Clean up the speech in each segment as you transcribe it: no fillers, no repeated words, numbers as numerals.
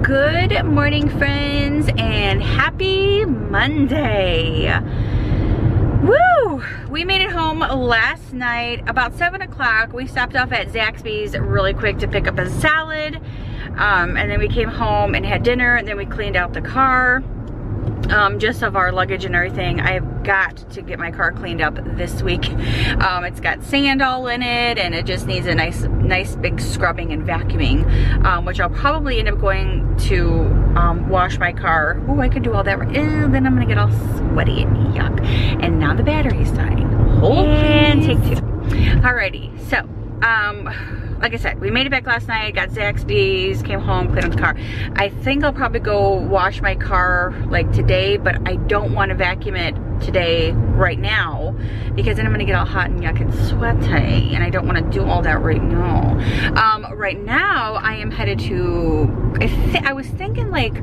Good morning, friends, and happy Monday. Woo! We made it home last night about 7 o'clock. We stopped off at Zaxby's really quick to pick up a salad, and then we came home and had dinner, and then we cleaned out the car, just of our luggage and everything. I have got to get my car cleaned up this week. It's got sand all in it, and it just needs a nice big scrubbing and vacuuming, which I'll probably end up going to wash my car. Oh, I could do all that. Ew, then I'm gonna get all sweaty and yuck. And now the battery's dying. Hold and take two. Alrighty, so like I said, we made it back last night, got Zaxby's, came home, cleaned up the car. I think I'll probably go wash my car like today, but I don't want to vacuum it today right now because then I'm gonna get all hot and yuck and sweaty, and I don't want to do all that right now. Right now I am headed to, I was thinking like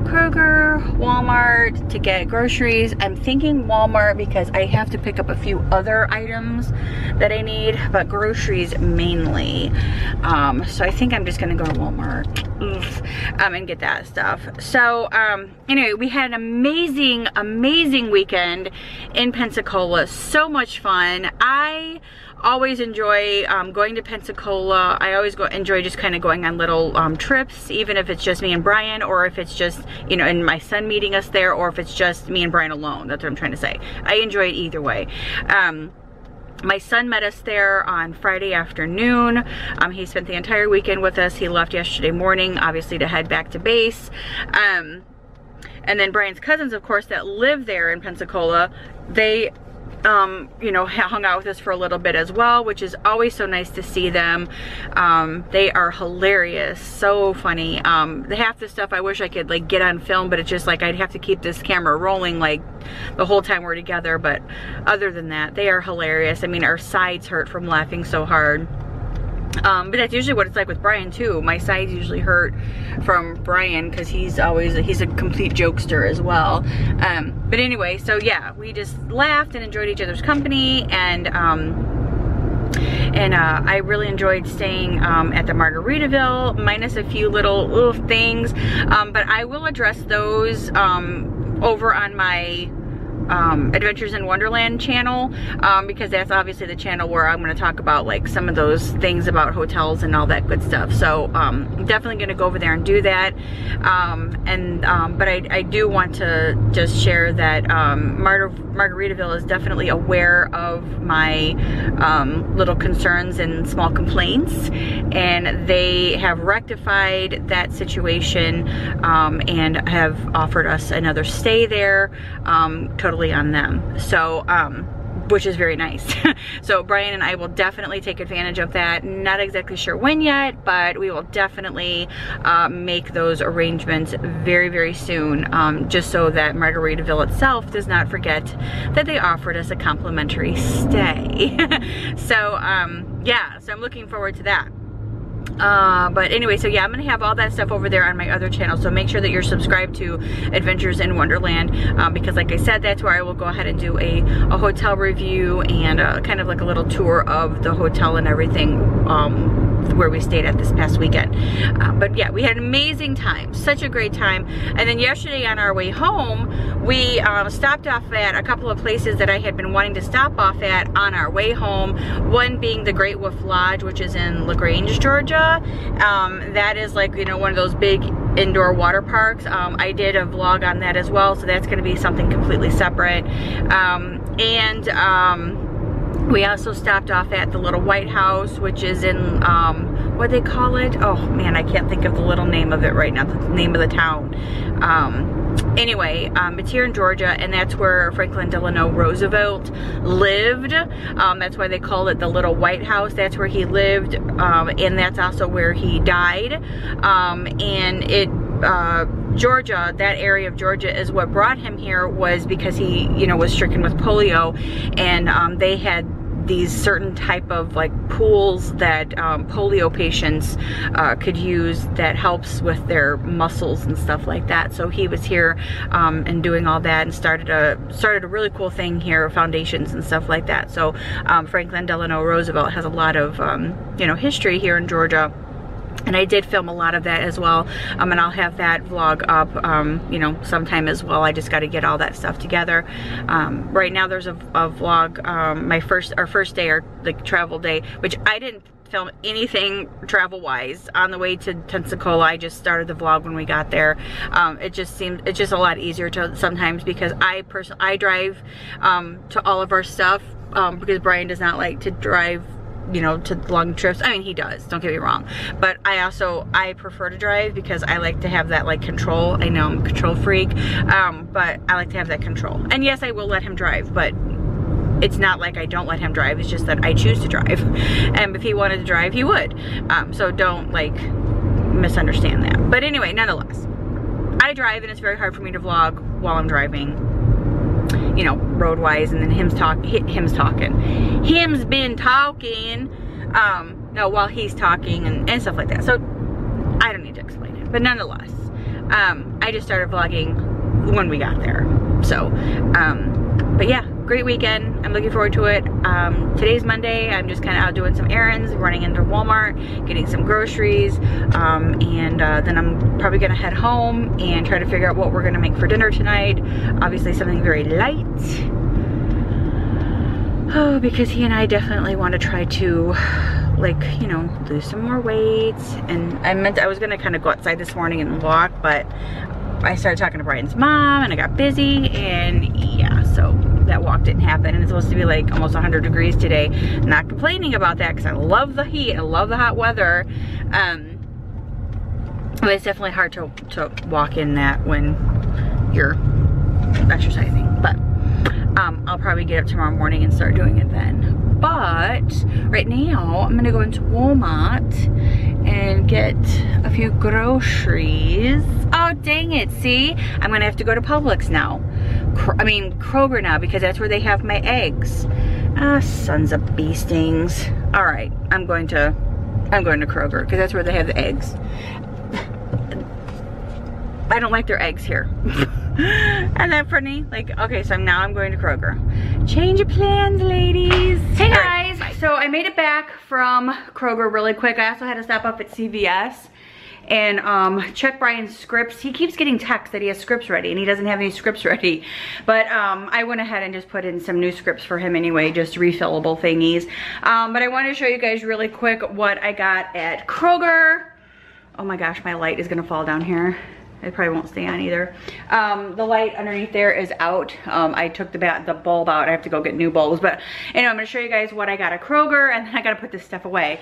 Kroger, Walmart to get groceries. I'm thinking Walmart because I have to pick up a few other items that I need, but groceries mainly. So I think I'm just gonna go to Walmart and get that stuff. So anyway, we had an amazing weekend in Pensacola. So much fun. I always enjoy going to Pensacola. I always enjoy just kind of going on little trips, even if it's just me and Brian, or if it's just, you know, and my son meeting us there, or if it's just me and Brian alone. That's what I'm trying to say. I enjoy it either way. My son met us there on Friday afternoon. He spent the entire weekend with us. He left yesterday morning, obviously, to head back to base. And then Brian's cousins, of course, that live there in Pensacola, they you know, hung out with us for a little bit as well, which is always so nice to see them. They are hilarious, so funny. Half the stuff I wish I could like get on film, but it's just like I'd have to keep this camera rolling like the whole time we're together. But other than that, they are hilarious. I mean, our sides hurt from laughing so hard. But that's usually what it's like with Brian too. My sides usually hurt from Brian because he's a complete jokester as well. But anyway, so yeah, we just laughed and enjoyed each other's company, and I really enjoyed staying at the Margaritaville, minus a few little things. But I will address those over on my Adventures in Wonderland channel, because that's obviously the channel where I'm going to talk about like some of those things about hotels and all that good stuff. So definitely going to go over there and do that. But I do want to just share that Margaritaville is definitely aware of my little concerns and small complaints, and they have rectified that situation and have offered us another stay there, totally on them. So which is very nice. So Brian and I will definitely take advantage of that. Not exactly sure when yet, but we will definitely make those arrangements very soon, just so that Margaritaville itself does not forget that they offered us a complimentary stay. So yeah, so I'm looking forward to that. But anyway, so yeah, I'm gonna have all that stuff over there on my other channel, so make sure that you're subscribed to Adventures in Wonderland, because like I said, that's where I will go ahead and do a hotel review and kind of like a little tour of the hotel and everything where we stayed at this past weekend. But yeah, we had an amazing time, such a great time. And then yesterday on our way home, we stopped off at a couple of places that I had been wanting to stop off at on our way home. One being the Great Wolf Lodge, which is in LaGrange, Georgia. That is like, you know, one of those big indoor water parks. I did a vlog on that as well, so that's going to be something completely separate. We also stopped off at the Little White House, which is in, what they call it? Oh man, I can't think of the little name of it right now, the name of the town. Anyway, it's here in Georgia, and that's where Franklin Delano Roosevelt lived. That's why they call it the Little White House. That's where he lived, and that's also where he died. Georgia, that area of Georgia is what brought him here, was because he, you know, was stricken with polio, and they had these certain type of like pools that polio patients could use that helps with their muscles and stuff like that. So he was here and doing all that, and started a really cool thing here, foundations and stuff like that. So Franklin Delano Roosevelt has a lot of you know, history here in Georgia. And I did film a lot of that as well, and I'll have that vlog up, you know, sometime as well. I just got to get all that stuff together. Right now there's a vlog, our first day, or like travel day, which I didn't film anything travel-wise on the way to Pensacola. I just started the vlog when we got there. It's just a lot easier to sometimes, because I drive to all of our stuff, because Brian does not like to drive, you know, to long trips. I mean, he does, don't get me wrong, but I prefer to drive because I like to have that like control. I know I'm a control freak, but I like to have that control. And yes, I will let him drive, but it's not like I don't let him drive. It's just that I choose to drive, and if he wanted to drive, he would. So don't like misunderstand that. But anyway, nonetheless, I drive, and it's very hard for me to vlog while I'm driving, you know, road wise, and then him's been talking, no, while he's talking and stuff like that. So I don't need to explain it, but nonetheless, I just started vlogging when we got there. So, but yeah, great weekend. I'm looking forward to it. Today's Monday. I'm just kind of out doing some errands, running into Walmart, getting some groceries, and then I'm probably gonna head home and try to figure out what we're gonna make for dinner tonight. Obviously something very light. Oh, because he and I definitely want to try to, like, you know, lose some more weight. And I was gonna kind of go outside this morning and walk, but I started talking to Brian's mom and I got busy, and yeah, so that walk didn't happen. And it's supposed to be like almost 100 degrees today. Not complaining about that because I love the heat, I love the hot weather, but it's definitely hard to walk in that when you're exercising. But I'll probably get up tomorrow morning and start doing it then. But right now I'm gonna go into Walmart and get a few groceries. Oh, dang it, see? I'm gonna have to go to Publix now. Kroger now, because that's where they have my eggs. Ah, sons of bee stings. All right, I'm going to Kroger, because that's where they have the eggs. I don't like their eggs here. Isn't that funny? Like, okay, so now I'm going to Kroger. Change of plans, ladies. Hey guys, so I made it back from Kroger really quick. I also had to stop up at CVS and check Brian's scripts. He keeps getting texts that he has scripts ready, and he doesn't have any scripts ready. But I went ahead and just put in some new scripts for him anyway, just refillable thingies. But I wanted to show you guys really quick what I got at Kroger. Oh my gosh, my light is gonna fall down here. It probably won't stay on either. The light underneath there is out. I took the bulb out. I have to go get new bulbs. But anyway, I'm gonna show you guys what I got at Kroger, and then I gotta put this stuff away.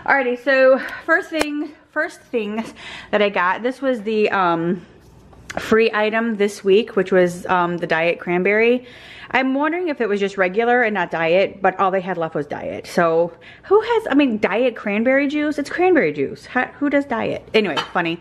Alrighty, so first thing that I got, this was the free item this week, which was the diet cranberry. I'm wondering if it was just regular and not diet, but all they had left was diet. So who has, diet cranberry juice? It's cranberry juice. Who does diet? Anyway, funny.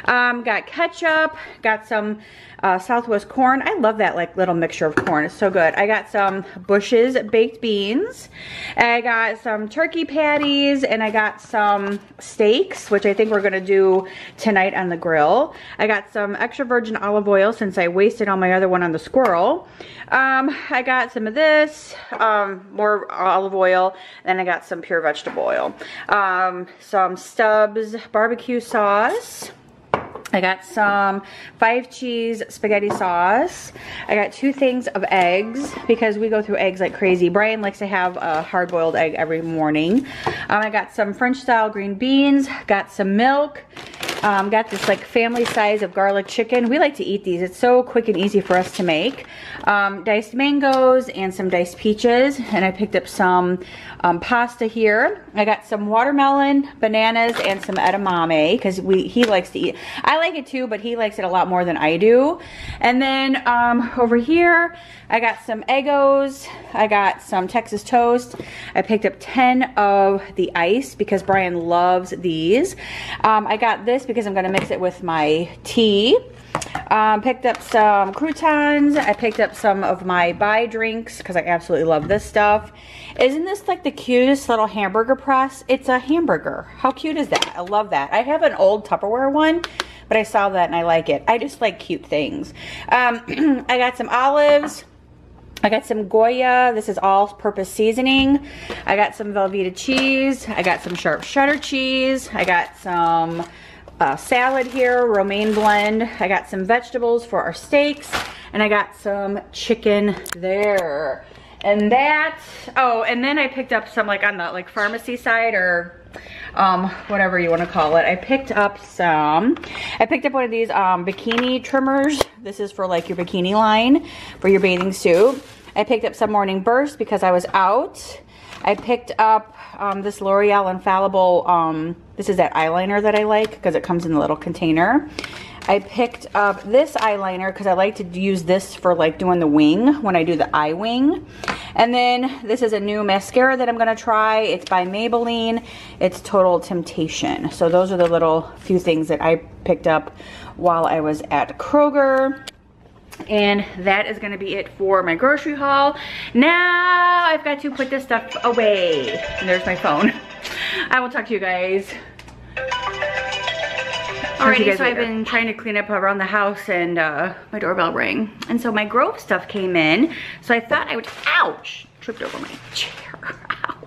Got ketchup, got some Southwest corn. I love that like little mixture of corn. It's so good. I got some Bush's baked beans. I got some turkey patties, and I got some steaks, which I think we're gonna do tonight on the grill. I got some extra virgin olive oil since I wasted all my other one on the squirrel. I got some of this, more olive oil, and I got some pure vegetable oil. Some Stubbs barbecue sauce. I got some 5 cheese spaghetti sauce. I got 2 things of eggs because we go through eggs like crazy. Brian likes to have a hard-boiled egg every morning. I got some French style green beans, got some milk, got this like family size of garlic chicken. We like to eat these. It's so quick and easy for us to make. Diced mangoes and some diced peaches, and I picked up some pasta here. I got some watermelon, bananas, and some edamame because he likes to eat. I like it too, but he likes it a lot more than I do. And then over here, I got some Eggos. I got some Texas toast. I picked up 10 of the ice because Brian loves these. I got this because I'm gonna mix it with my tea. Picked up some croutons. I picked up some of my buy drinks because I absolutely love this stuff. Isn't this like the cutest little hamburger press? It's a hamburger. How cute is that? I love that. I have an old Tupperware one, but I saw that and I like it. I just like cute things. I got some olives. I got some Goya. This is all-purpose seasoning. I got some Velveeta cheese. I got some sharp cheddar cheese. I got some salad here, romaine blend. I got some vegetables for our steaks. And I got some chicken there. And that, oh, and then I picked up some like on the like pharmacy side or whatever you want to call it. I picked up one of these bikini trimmers. This is for like your bikini line for your bathing suit. I picked up some Morning Burst because I was out. I picked up this L'Oreal Infallible, this is that eyeliner that I like because it comes in a little container. I picked up this eyeliner because I like to use this for like doing the wing when I do the eye wing. And then this is a new mascara that I'm going to try. It's by Maybelline. It's Total Temptation. So those are the little few things that I picked up while I was at Kroger. And that is going to be it for my grocery haul. Now I've got to put this stuff away. And there's my phone. I will talk to you guys. Alrighty, so I've been trying to clean up around the house and my doorbell rang. And so my Grove stuff came in. So I thought I would, ouch, tripped over my chair. Ow, ow,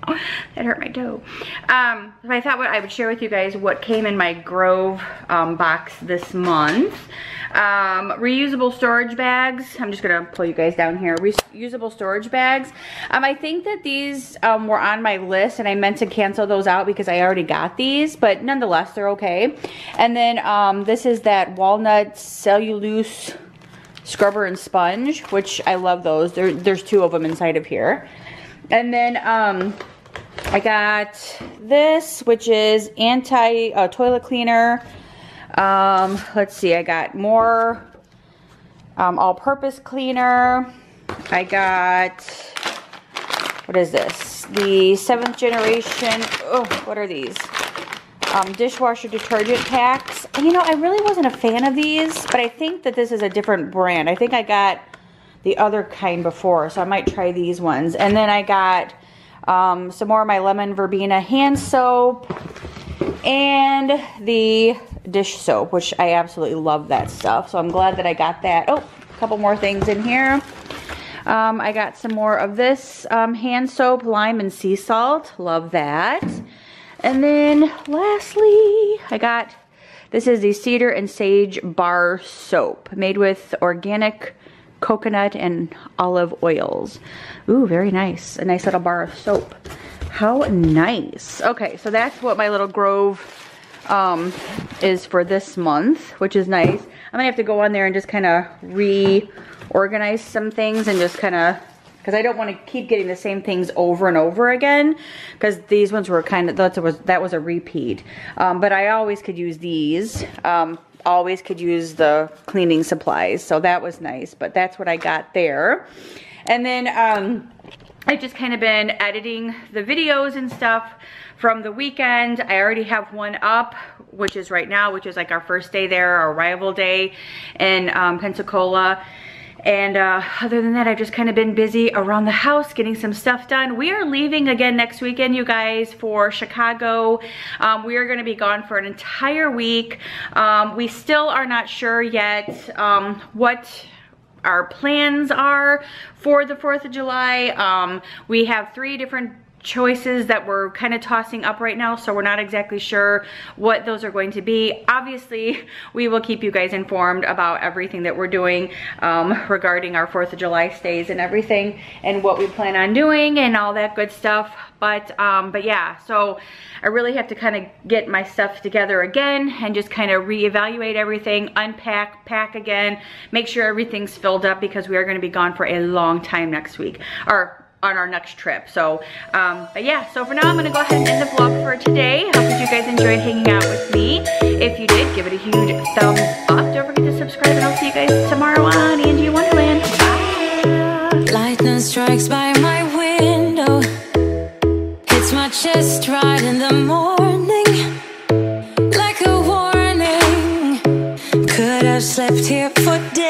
ow. That hurt my toe. So I thought I would share with you guys what came in my Grove box this month. Reusable storage bags. I'm just gonna pull you guys down here. Reusable storage bags. I think that these were on my list and I meant to cancel those out because I already got these, but nonetheless they're okay. And then this is that walnut cellulose scrubber and sponge, which I love those. There's two of them inside of here. And then I got this, which is anti toilet cleaner. Let's see, I got more all-purpose cleaner. I got, what is this? The 7th generation, oh, what are these? Dishwasher detergent packs. And you know, I really wasn't a fan of these, but I think that this is a different brand. I think I got the other kind before, so I might try these ones. And then I got some more of my lemon verbena hand soap and the dish soap, which I absolutely love that stuff. So I'm glad that I got that. Oh, a couple more things in here. I got some more of this hand soap, lime and sea salt. Love that. And then lastly, I got, this is the cedar and sage bar soap made with organic coconut and olive oils. Ooh, very nice. A nice little bar of soap. How nice. Okay, so that's what my little Grove is for this month, which is nice. I'm gonna have to go on there and just kind of reorganize some things and just kind of, because I don't want to keep getting the same things over and over again, because these ones were kind of, that was a repeat. But I always could use these. Always could use the cleaning supplies, so that was nice. But that's what I got there. And then I've just kind of been editing the videos and stuff from the weekend. I already have one up, which is right now, which is like our first day there, our arrival day in Pensacola. And other than that, I've just kind of been busy around the house getting some stuff done. We are leaving again next weekend, you guys, for Chicago. We are going to be gone for an entire week. We still are not sure yet what our plans are for the 4th of July. We have 3 different choices that we're kind of tossing up right now, so we're not exactly sure what those are going to be. Obviously, we will keep you guys informed about everything that we're doing regarding our 4th of July stays and everything, and what we plan on doing and all that good stuff. But yeah, so I really have to kind of get my stuff together again and just kind of reevaluate everything, unpack, pack again, make sure everything's filled up, because we are going to be gone for a long time next week, or on our next trip. So but yeah, so for now I'm gonna go ahead and end the vlog for today. Hope that you guys enjoyed hanging out with me. If you did, give it a huge thumbs up. Don't forget to subscribe, and I'll see you guys tomorrow on Angie Wonderland. Bye. Lightning strikes by my window, hits my chest right in the morning, like a warning. Could have slept here for days.